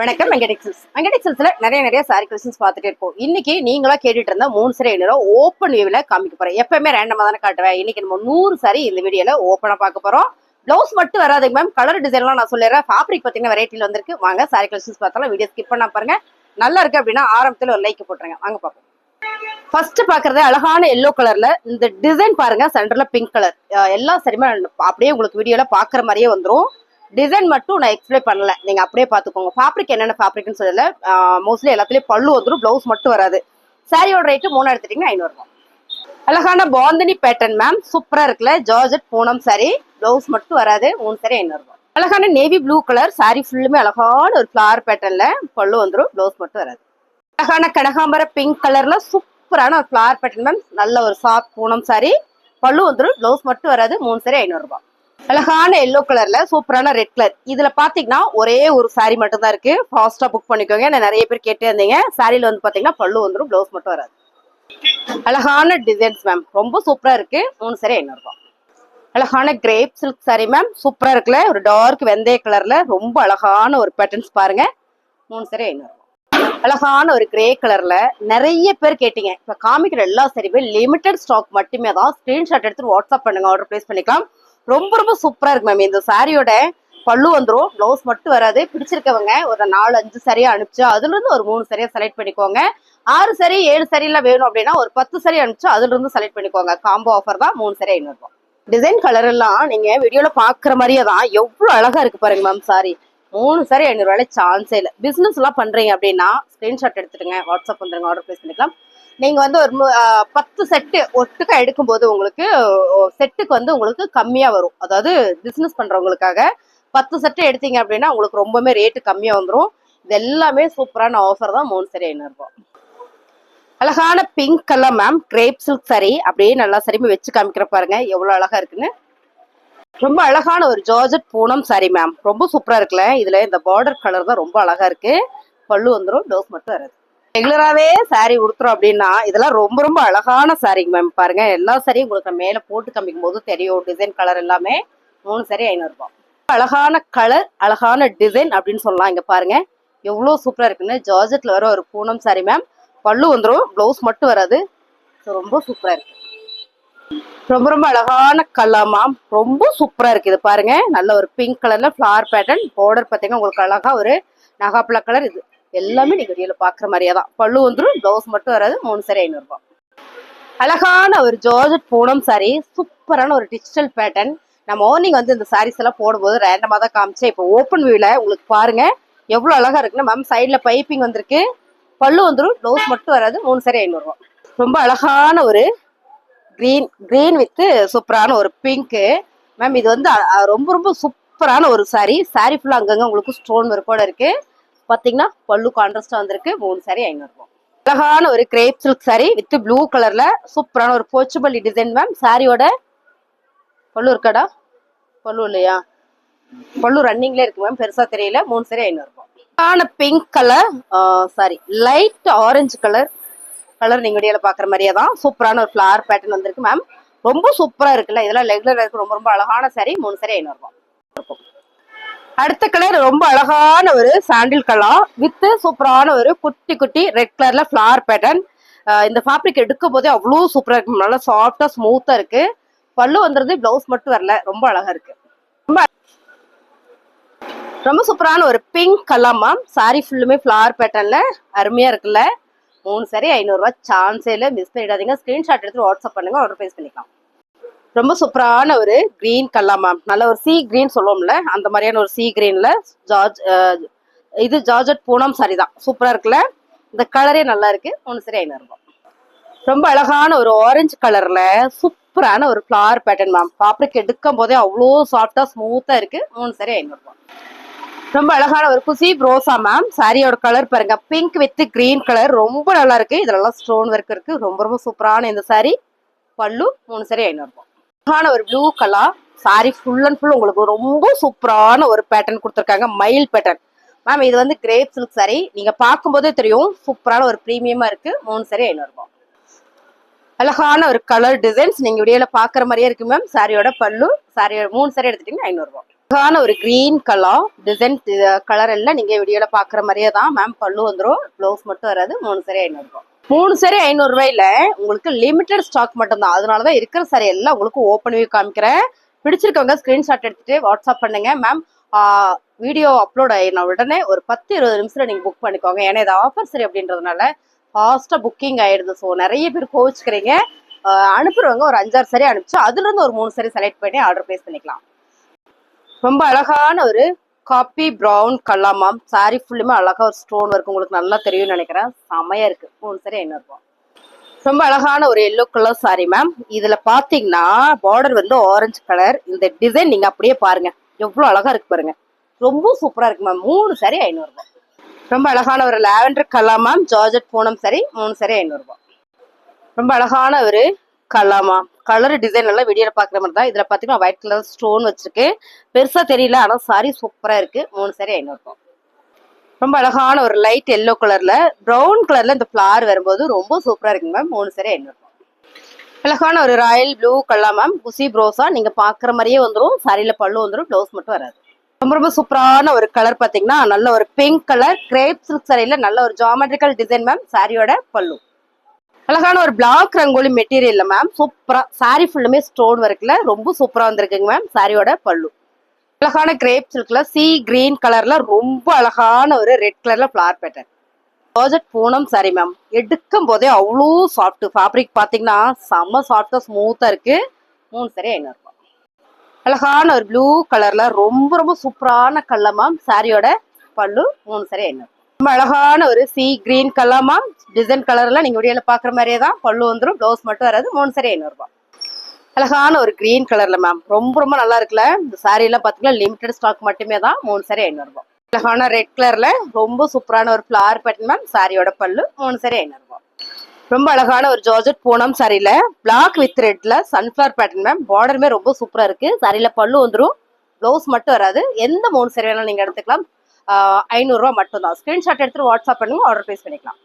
வணக்கம். வெங்கடெக்ஸல்ஸ்ல நிறைய sorry collections பார்த்துட்டே இருக்கோம். இன்னைக்கு நீங்களா கேட்டுட்டு இருந்தா 3 சாரி ஓப்பன் வியூல காமிக்க போறேன். எப்பவுமே ரேண்டமா தானே காட்டுவேன். இன்னைக்கு நம்ம 100 சாரி இந்த வீடியோல ஓப்பனா பார்க்க போறோம். பிளவுஸ் மட்டும் வராதுங்க மேம். கலர் டிசைன்லாம் நான் சொல்லிடுறேன். ஃபேப்ரிக் பார்த்தீங்கன்னா வெரைட்டில வந்திருக்கு. வாங்க சாரி கலெக்ஷன்ஸ் பார்த்தாலும் வீடியோ ஸ்கிப் பண்ணா பாருங்க. நல்லா இருக்கு அப்படின்னா ஆரம்பத்துல ஒரு லைக் போட்டுருங்க. வாங்க பார்ப்போம். ஃபர்ஸ்ட் பாக்குறது அழகான எல்லோ கலர்ல இந்த டிசைன் பாருங்க. சென்டர்ல பிங்க் கலர். எல்லா சரியுமே அப்படியே உங்களுக்கு வீடியோல பாக்குற மாதிரியே வந்துரும். டிசைன் மட்டும் நான் எக்ஸ்பிளைன் பண்ணல, நீங்க அப்படியே பாத்துக்கோங்க. ஃபேப்ரிக் என்னென்ன ஃபேப்ரிக்னு சொல்லல. மோஸ்ட்லி எல்லாத்துலயும் பல்லு வந்துடும், பிளவுஸ் மட்டும் வராது. சாரியோட ரேட்டு 3 எடுத்துட்டீங்கன்னா 500 ரூபாய். அழகான பாந்தினி பேட்டர்ன் மேம், சூப்பரா இருக்குல்ல. ஜார்ஜெட் பூனம் சாரி, பிளவுஸ் மட்டும் வராது. 3 சாரி 500 ரூபாய். அழகான நேவி ப்ளூ கலர் சாரி, ஃபுல்லுமே அழகான ஒரு ஃபிளவர் பேட்டர்ன்ல பல்லு வந்துடும், பிளவுஸ் மட்டும் வராது. அழகான கனகாம்பர பிங்க் கலர்ல சூப்பரான ஒரு ஃபிளவர் பேட்டர்ன் மேம், நல்ல ஒரு சாஃப்ட் பூனம் சாரி, பல்லு வந்துடும், பிளவுஸ் மட்டும் வராது. 3 சாரி 500 ரூபாய். அழகான எல்லோ கலர்ல சூப்பரான ரெட் கலர். இதுல பாத்தீங்கன்னா ஒரே ஒரு சாரி மட்டும் தான் இருக்கு. ஃபாஸ்டா புக் பண்ணிக்கோங்க. நான் நிறைய பேர் கேட்டே இருந்தீங்க. சாரில வந்து பாத்தீங்கன்னா பல்லு வந்துடும், பிளவுஸ் மட்டும் வராது. அழகான டிசைன்ஸ் மேம், ரொம்ப சூப்பரா இருக்கு. 3 சாரி 500 ரூபாய். அழகான கிரேப் சில்க் சாரி மேம், சூப்பரா இருக்குல்ல. ஒரு டார்க் வெந்தய கலர்ல ரொம்ப அழகான ஒரு பேட்டர்ன்ஸ் பாருங்க. 3 சாரி 500 ரூபாய். அழகான ஒரு கிரே கலர்ல நிறைய பேர் கேட்டீங்க. இப்ப காமிக்கிற எல்லா சாரியுமே லிமிடெட் ஸ்டாக் மட்டுமே தான். ஸ்கிரீன்ஷாட் எடுத்து வாட்ஸ்அப் பண்ணுங்க, ஆர்டர் பிளேஸ் பண்ணிக்கலாம். ரொம்ப சூப்பரா இருக்கு மேம். இந்த சாரியோட பல்லு வந்துடும், பிளவுஸ் மட்டும் வராது. பிடிச்சிருக்கவங்க ஒரு 4-5 சரியா அனுப்பிச்சு அதுல இருந்து ஒரு 3 சரியா செலக்ட் பண்ணிக்கோங்க. 6 சரி 7 சரி எல்லாம் வேணும் அப்படின்னா ஒரு 10 சரி அனுப்பிச்சு அதுல இருந்து செலக்ட் பண்ணிக்கோங்க. காம்போ ஆஃபர் தான். 3 சரி 500 ரூபாய். டிசைன் கலர் எல்லாம் நீங்க வீடியோல பாக்குற மாதிரியே தான். எவ்வளவு அழகா இருக்கு பாருங்க மேம். சாரி 3 சாரி 500 ரூபாய் சான்ஸே இல்லை. பிசினஸ் எல்லாம் பண்றீங்க அப்படின்னா ஸ்கிரீன்ஷாட் எடுத்துட்டுங்க, வாட்ஸ்அப் வந்துருங்க, ஆர்டர் பிளேஸ் பண்ணிக்கலாம். நீங்க வந்து ஒரு 10 செட்டு ஒட்டுக்கா எடுக்கும்போது உங்களுக்கு செட்டுக்கு வந்து உங்களுக்கு கம்மியா வரும். அதாவது பிசினஸ் பண்றவங்களுக்காக 10 செட்டு எடுத்தீங்க அப்படின்னா உங்களுக்கு ரொம்பவே ரேட்டு கம்மியா வந்துடும். இது எல்லாமே சூப்பரான ஆஃபர் தான். 3 சாரி 500 ரூபாய். அழகான pink colour ma'am, grape silk sorry, அப்படியே நல்லா சரிமே வச்சு காமிக்கிற பாருங்க எவ்வளவு அழகா இருக்குன்னு. ரொம்ப அழகான ஒரு ஜார்ஜெட் பூனம் சாரி மேம், ரொம்ப சூப்பரா இருக்குல்ல. இதுல இந்த பார்டர் கலர் தான் ரொம்ப அழகா இருக்கு. பல்லு வந்துடும், பிளவுஸ் மட்டும் வராது. ரெகுலராகவே சாரி உடுத்துறோம் அப்படின்னா இதெல்லாம் ரொம்ப அழகான சாரிங்க மேம். பாருங்க எல்லா சாரியும் உங்களுக்கு மேல போட்டு காமிக்கும் போது தெரியும். டிசைன் கலர் எல்லாமே. 3 சாரி 500 ரூபாய். அழகான கலர், அழகான டிசைன் அப்படின்னு சொல்லலாம். இங்க பாருங்க எவ்வளவு சூப்பரா இருக்குன்னு. ஜார்ஜெட்ல வர ஒரு பூனம் சாரி மேம், பல்லு வந்துடும், பிளவுஸ் மட்டும் வராது. ரொம்ப சூப்பரா இருக்கு. ரொம்ப அழகான கலர் மேம், ரொம்ப சூப்பரா இருக்கு. இது பாருங்க நல்ல ஒரு பிங்க் கலர்ல ஃபிளவர் பேட்டர்ன். பார்டர் பார்த்தீங்கன்னா உங்களுக்கு அழகா ஒரு நகாப்பழ கலர். இது எல்லாமே நீங்க வீடியோல பாக்குற மாதிரியே தான். பல்லு வந்துடும், பிளவுஸ் மட்டும் வராது. 3 சாரி 500 ரூபாய். அழகான ஒரு ஜார்ஜெட் பூனம் சாரி, சூப்பரான ஒரு டிஜிட்டல் பேட்டர்ன். நான் மார்னிங் வந்து இந்த சாரீஸ் எல்லாம் போடும்போது ரேண்டமா தான் காமிச்சேன். இப்போ ஓப்பன் வியூல உங்களுக்கு பாருங்க எவ்வளவு அழகா இருக்குன்னு மேம். சைட்ல பைப்பிங் வந்திருக்கு, பல்லு வந்துடும், பிளவுஸ் மட்டும் வராது. 3 சாரி 500 ரூபாய். ரொம்ப அழகான ஒரு கிரீன் வித் சூப்பரான ஒரு பிங்க் மேம். இது வந்து ரொம்ப சூப்பரான ஒரு சாரி. சாரி ஃபுல்லா அங்கங்க உங்களுக்கு ஸ்டோன் ஒர்க்கோட இருக்கு. பாத்தீங்கன்னா பல்லு கான்ட்ராஸ்டா வந்திருக்கு. 3 சாரி 500 ரூபாய். அழகான ஒரு grape silk sorry with blue கலர்ல சூப்பரான ஒரு போச்சபள்ளி டிசைன் மேம். சாரியோட பல்லு இருக்காடா? பல்லு இல்லையா? பல்லு ரன்னிங்ல இருக்கு மேம், பெருசா தெரியல. 3 சாரி 500 ரூபாய். Pink colour sorry light orange colour நீங்க வீடியோல பாக்குற மாதிரியே தான். சூப்பரான ஒரு ஃபிளவர் பேட்டர்ன் வந்திருக்கு மேம். ரொம்ப சூப்பரா இருக்குல்ல. இதெல்லாம் ரெகுலரா இருக்கு. ரொம்ப அழகான சாரி. 3 சாரி 500 ரூபாய். அடுத்த கலர் ரொம்ப அழகான ஒரு சாண்டில் கலர் வித் சூப்பரான ஒரு குட்டி ரெட் கலர்ல ஃபிளவர் பேட்டர்ன். இந்த ஃபேப்ரிக் எடுக்கும் போதே அவ்வளவு சூப்பரா இருக்கு. நல்லா சாஃப்டா ஸ்மூத்தா இருக்கு. பல்லு வந்துருது, பிளவுஸ் மட்டும் வரல. ரொம்ப அழகா இருக்கு. ரொம்ப சூப்பரான ஒரு பிங்க் கலர் மேம். சாரி ஃபுல்லுமே ஃபிளவர் பேட்டர்ன்ல அருமையா இருக்குல்ல. 3 சாரி 500 ரூபாய் சான்ஸே இல்லை. மிஸ் பண்ணிடாதீங்க. ஸ்கிரீன்ஷாட் எடுத்து வாட்ஸ்அப் பண்ணுங்க, ஆர்டர் பிளேஸ் பண்ணிக்கலாம். ரொம்ப சூப்பரான ஒரு கிரீன் கலர் மேம், நல்ல ஒரு சீ கிரீன் சொல்லுவோம்ல அந்த மாதிரியான ஒரு சீ கிரீன்ல இது ஜார்ஜெட் பூனம் சாரி தான். சூப்பரா இருக்குல்ல. இந்த கலரே நல்லா இருக்கு. 3 சாரி 500 ரூபாய். ரொம்ப அழகான ஒரு ஆரஞ்சு கலர்ல சூப்பரான ஒரு ஃபிளவர் பேட்டர்ன் மேம். ஃபேப்ரிக் எடுக்கும் போதே அவ்வளோ சாஃப்டா ஸ்மூத்தா இருக்கு. 3 சாரி 500 ரூபாய். ரொம்ப அழகான ஒரு குசி ரோசா மேம். சாரியோட கலர் பாருங்க, பிங்க் வித் கிரீன் கலர். ரொம்ப நல்லா இருக்கு. இதெல்லாம் ஸ்டோன் ஒர்க் இருக்கு. ரொம்ப சூப்பரான இந்த சாரி. பல்லு 3 சாரி 500 ரூபாய். அழகான ஒரு blue colour sorry, full and full உங்களுக்கு ரொம்ப சூப்பரான ஒரு பேட்டர்ன் கொடுத்துருக்காங்க. மயில் பேட்டர்ன் மேம். இது வந்து கிரேப் சில்க் சாரி. நீங்க பார்க்கும்போதே தெரியும் சூப்பரான ஒரு பிரீமியமா இருக்கு. 3 சாரி 500 ரூபாய். அழகான ஒரு கலர் டிசைன்ஸ் நீங்க வீடியோல பாக்குற மாதிரியே இருக்கு மேம். சாரியோட பல்லு, சாரியோட 3 சாரி எடுத்துட்டீங்கன்னா 500 ரூபாய். அழகான ஒரு கிரீன் கலர் டிசைன் கலர் எல்லாம் நீங்க வீடியோல பாக்குற மாதிரியே தான் மேம். பல்லு வந்துடும், பிளவுஸ் மட்டும் வராது. 3 saree 500 ரூபாய். 3 saree 500 ரூபாயில உங்களுக்கு லிமிடெட் ஸ்டாக் மட்டும் தான். அதனாலதான் இருக்கிற saree எல்லாம் உங்களுக்கு ஓப்பன் வியூ காமிக்கிறேன். பிடிச்சிருக்கவங்க ஸ்கிரீன்ஷாட் எடுத்துட்டு வாட்ஸ்அப் பண்ணுங்க மேம். வீடியோ அப்லோட் ஆயின உடனே ஒரு 10-20 நிமிஷத்துல நீங்க புக் பண்ணிக்கோங்க. ஏன்னா இது ஆஃபர் சரி அப்படின்றதுனால ஃபாஸ்டா புக்கிங் ஆயிடுது. ஸோ நிறைய பேர் கோவிச்சுக்கிறீங்க. அனுப்புறவங்க ஒரு 5-6 saree அனுப்பிச்சு அதுல இருந்து ஒரு 3 saree செலக்ட் பண்ணி ஆர்டர் பிளேஸ் பண்ணிக்கலாம். ரொம்ப அழகான ஒரு copy brown colour ma'am. Sorry ஃபுல்லுமே அழகா ஒரு ஸ்டோன் ஒர்க் உங்களுக்கு நல்லா தெரியும்னு நினைக்கிறேன். செமையா இருக்கு. 3 saree 500 ரூபாய். ரொம்ப அழகான ஒரு எல்லோ கலர் சாரி மேம். இதுல பாத்தீங்கன்னா பார்டர் வந்து ஆரஞ்சு கலர். இந்த டிசைன் நீங்க அப்படியே பாருங்க, எவ்வளவு அழகா இருக்கு பாருங்க. ரொம்ப சூப்பரா இருக்கு மேம். 3 saree 500 ரூபாய். ரொம்ப அழகான ஒரு lavender colour ma'am. Georgette Poonam saree 3 saree 500 ரூபாய். ரொம்ப அழகான ஒரு கலாமா கலர் டிசைன் எல்லாம் வீடியோல பாக்குற மாதிரி தான். இதுல பாத்தீங்கன்னா ஒயிட் கலர் ஸ்டோன் வச்சிருக்கு. பெருசா தெரியல, ஆனா சாரி சூப்பரா இருக்கு. 3 saree 500 ரூபாய். ரொம்ப அழகான ஒரு லைட் எல்லோ கலர்ல ப்ரௌன் கலர்ல இந்த ஃபிளவர் வரும்போது ரொம்ப சூப்பரா இருக்கு மேம். 3 saree 500 ரூபாய். அழகான ஒரு ராயல் ப்ளூ கலர் மேம். குசி ப்ரோஸா நீங்க பாக்குற மாதிரியே வந்துடும். சாரியில பல்லு வந்துடும், பிளவுஸ் மட்டும் வராது. ரொம்ப ரொம்ப சூப்பரான ஒரு கலர் பாத்தீங்கன்னா நல்ல ஒரு பிங்க் கலர் கிரேப் சில்க் சாரியில நல்ல ஒரு ஜாமெட்ரிக்கல் டிசைன் மேம். சாரியோட பல்லு அழகான ஒரு பிளாக் ரங்கோலி மெட்டீரியல்ல மேம். சூப்பரா சாரி ஃபுல்லுமே ஸ்டோன் ஒர்க்ல ரொம்ப சூப்பரா வந்திருக்குங்க மேம். சாரியோட பல்லு அழகான கிரேப் சில்க்ல சி கிரீன் கலர்ல ரொம்ப அழகான ஒரு ரெட் கலர்ல flower pattern. Georgette Poonam sorry ma'am. எடுக்கும் போதே அவ்வளோ சாஃப்ட். ஃபேப்ரிக் பாத்தீங்கன்னா செம்ம சாஃப்டா ஸ்மூத்தா இருக்கு. 3 saree 500 ரூபாய். அழகான ஒரு ப்ளூ கலர்ல ரொம்ப ரொம்ப சூப்பரான கலர் மேம். சாரியோட பல்லு 3 saree 500. ரொம்ப அழகான ஒரு C green colour ma'am. Design கலர்ல நீங்க வீடியோல பாக்குற மாதிரியே தான். பல்லு வந்துடும், பிளவுஸ் மட்டும் வராது. 3 saree 500 ரூபாய். அழகான ஒரு கிரீன் கலர்ல மேம். ரொம்ப ரொம்ப நல்லா இருக்குல்ல. இந்த சாரி எல்லாம் பாத்தீங்கன்னா லிமிடெட் ஸ்டாக் மட்டுமே தான். 3 saree 500 ரூபாய். அழகான ரெட் கலர்ல ரொம்ப சூப்பரான ஒரு ஃபிளவர் பேட்டர்ன் மேம். சாரியோட பல்லு 3 saree 500 ரூபாய். ரொம்ப அழகான ஒரு ஜார்ஜெட் பூனம் சாரியில பிளாக் வித் ரெட்ல சன்ஃபிளவர் பேட்டர்ன் மேம். பார்டருமே ரொம்ப சூப்பரா இருக்கு. சாரியில பல்லு வந்துடும், பிளவுஸ் மட்டும் வராது. எந்த 3 saree வேணாலும் நீங்க எடுத்துக்கலாம். 500 ரூபாய் மட்டும் தான். ஸ்கிரீன்ஷாட் எடுத்துட்டு வாட்ஸ்அப் பண்ணுங்க, ஆர்டர் பிளேஸ் பண்ணிக்கலாம்.